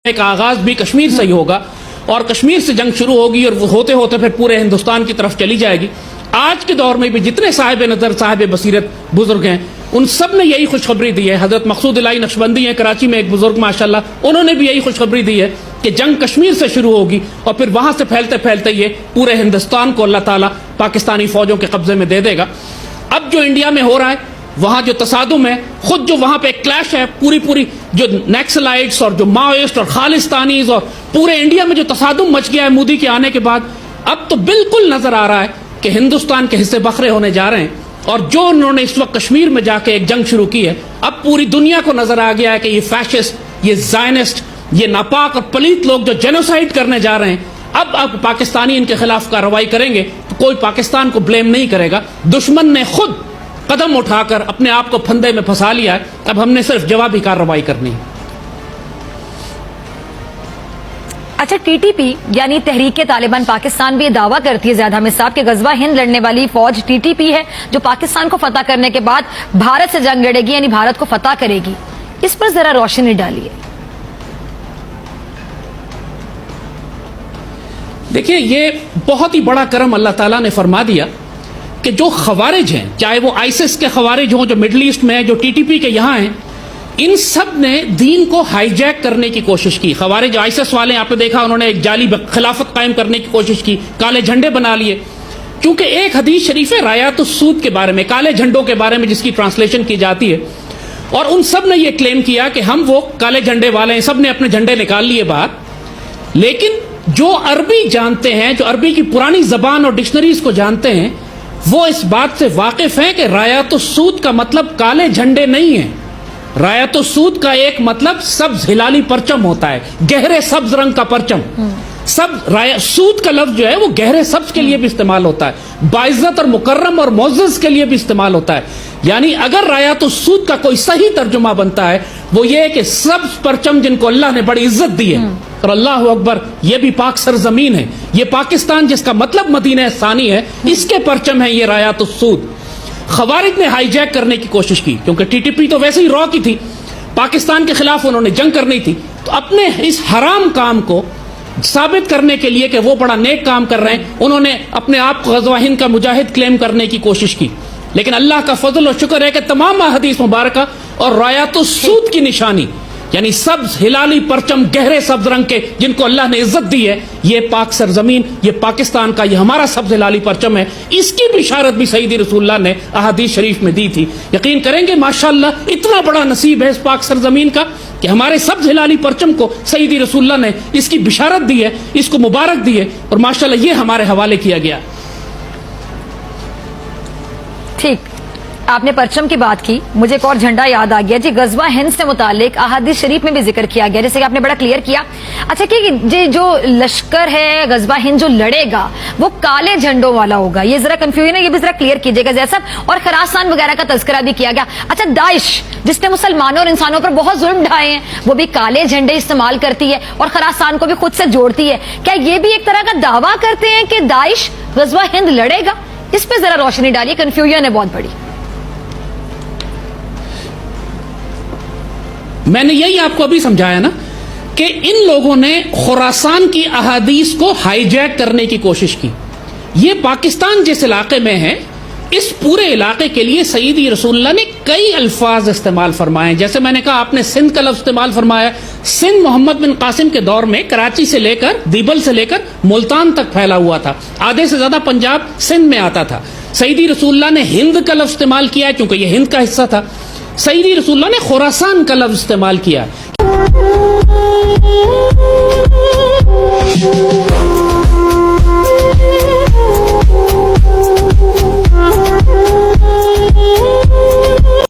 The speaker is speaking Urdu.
کا آغاز بھی کشمیر سے ہی ہوگا اور کشمیر سے جنگ شروع ہوگی اور وہ ہوتے ہوتے پھر پورے ہندوستان کی طرف چلی جائے گی. آج کے دور میں بھی جتنے صاحب نظر صاحب بصیرت بزرگ ہیں ان سب نے یہی خوشخبری دی ہے. حضرت مقصود الہی نقشبندی ہیں کراچی میں ایک بزرگ ماشاءاللہ, انہوں نے بھی یہی خوشخبری دی ہے کہ جنگ کشمیر سے شروع ہوگی اور پھر وہاں سے پھیلتے پھیلتے یہ پورے ہندوستان کو اللہ تعالیٰ پاکستانی فوجوں کے قبضے میں دے دے گا. اب جو انڈیا میں ہو رہا ہے وہاں جو تصادم ہے, خود جو وہاں پہ ایک کلیش ہے, پوری جو نیکسلائٹس اور جو ماوئسٹ اور خالستانیز اور پورے انڈیا میں جو تصادم مچ گیا ہے مودی کے آنے کے بعد, اب تو بالکل نظر آ رہا ہے کہ ہندوستان کے حصے بکھرے ہونے جا رہے ہیں. اور جو انہوں نے اس وقت کشمیر میں جا کے ایک جنگ شروع کی ہے, اب پوری دنیا کو نظر آ گیا ہے کہ یہ فیشسٹ, یہ زائنسٹ, یہ ناپاک اور پلیت لوگ جو جینوسائیڈ کرنے جا رہے ہیں, اب پاکستانی ان کے خلاف کارروائی کریں گے تو کوئی پاکستان کو بلیم نہیں کرے گا. دشمن نے خود قدم اٹھا کر اپنے آپ کو پھندے میں پھنسا لیا ہے, اب ہم نے صرف جوابی کارروائی کرنی ہے. اچھا, ٹی ٹی پی یعنی تحریک طالبان پاکستان بھی یہ دعویٰ کرتی ہے زیاد احمد صاحب کہ غزوہ ہند لڑنے والی فوج ٹی ٹی پی ہے جو پاکستان کو فتح کرنے کے بعد بھارت سے جنگ لڑے گی, یعنی بھارت کو فتح کرے گی. اس پر ذرا روشنی ڈالیے. دیکھیں, یہ بہت ہی بڑا کرم اللہ تعالیٰ نے فرما دیا کہ جو خوارج ہیں, چاہے وہ آئیسس کے خوارج ہوں جو مڈل ایسٹ میں ہیں, جو ٹی ٹی پی کے یہاں ہیں, ان سب نے دین کو ہائی جیک کرنے کی کوشش کی. خوارج آئیسس والے آپ نے دیکھا انہوں نے ایک جعلی خلافت قائم کرنے کی کوشش کی, کالے جھنڈے بنا لیے. کیونکہ ایک حدیث شریف ہے رایات السود کے بارے میں, کالے جھنڈوں کے بارے میں, جس کی ٹرانسلیشن کی جاتی ہے, اور ان سب نے یہ کلیم کیا کہ ہم وہ کالے جھنڈے والے ہیں, سب نے اپنے جھنڈے نکال لیے باہر. لیکن جو عربی جانتے ہیں, جو عربی کی پرانی زبان اور ڈکشنریز کو جانتے ہیں, وہ اس بات سے واقف ہیں کہ رایات السود کا مطلب کالے جھنڈے نہیں ہیں. رایات السود کا ایک مطلب سبز ہلالی پرچم ہوتا ہے, گہرے سبز رنگ کا پرچم. سود کا لفظ جو ہے وہ گہرے سبز کے لیے بھی استعمال ہوتا ہے, باعزت اور مکرم اور معزز کے لیے بھی استعمال ہوتا ہے. یعنی اگر رایات السود کا کوئی صحیح ترجمہ بنتا ہے وہ یہ ہے کہ سبز پرچم جن کو اللہ نے بڑی عزت دی ہے, اور اللہ اکبر, یہ بھی پاک سرزمین ہے, یہ پاکستان جس کا مطلب مدینہ ثانی ہے, اس کے پرچم ہے یہ رایات السود. خوارج نے ہائی جیک کرنے کی کوشش کی کیونکہ ٹی ٹی پی تو ویسے ہی را کی تھی, پاکستان کے خلاف انہوں نے جنگ کرنی تھی, تو اپنے اس حرام کام کو ثابت کرنے کے لیے کہ وہ بڑا نیک کام کر رہے ہیں, انہوں نے اپنے آپ کو غزوہ ہند کا مجاہد کلیم کرنے کی کوشش کی. لیکن اللہ کا فضل و شکر ہے کہ تمام احادیث مبارکہ اور رایات السود کی نشانی یعنی سبز ہلالی پرچم گہرے سبز رنگ کے جن کو اللہ نے عزت دی ہے, یہ پاک سرزمین, یہ پاکستان کا, یہ ہمارا سبز ہلالی پرچم ہے. اس کی بشارت بھی سیدی رسول اللہ نے احادیث شریف میں دی تھی. یقین کریں گے ماشاءاللہ اتنا بڑا نصیب ہے اس پاک سرزمین کا کہ ہمارے سبز ہلالی پرچم کو سیدی رسول اللہ نے اس کی بشارت دی ہے, اس کو مبارک دی ہے, اور ماشاءاللہ یہ ہمارے حوالے کیا گیا. ٹھیک, آپ نے پرچم کی بات کی, مجھے ایک اور جھنڈا یاد آ گیا جی. غزوہ ہند سے متعلق احادیث شریف میں بھی ذکر کیا گیا, جیسے کہ آپ نے بڑا کلیئر کیا. اچھا کہ جو لشکر ہے غزوہ ہند جو لڑے گا وہ کالے جھنڈوں والا ہوگا, یہ ذرا کنفیوژن ہے, یہ بھی ذرا کلیئر کیجیے گا جیسا. اور خراسان وغیرہ کا تذکرہ بھی کیا گیا. اچھا, داعش جس نے مسلمانوں اور انسانوں پر بہت ظلم ڈھائے ہیں وہ بھی کالے جھنڈے استعمال کرتی ہے اور خراسان کو بھی خود سے جوڑتی ہے. کیا یہ بھی ایک طرح کا دعویٰ کرتے ہیں کہ داعش غزوہ ہند لڑے گا؟ اس پہ ذرا روشنی ڈالیے, کنفیوژن ہے بہت بڑی. میں نے یہی آپ کو ابھی سمجھایا نا کہ ان لوگوں نے خراسان کی احادیث کو ہائی جیک کرنے کی کوشش کی. یہ پاکستان جس علاقے میں ہے, اس پورے علاقے کے لیے سیدی رسول اللہ نے کئی الفاظ استعمال فرمائے. جیسے میں نے کہا آپ نے سندھ کا لفظ استعمال فرمایا. سندھ محمد بن قاسم کے دور میں کراچی سے لے کر دیبل سے لے کر ملتان تک پھیلا ہوا تھا, آدھے سے زیادہ پنجاب سندھ میں آتا تھا. سیدی رسول اللہ نے ہند کا لفظ استعمال کیا کیونکہ یہ ہند کا حصہ تھا. سیدی رسول اللہ نے خراسان کا لفظ استعمال کیا.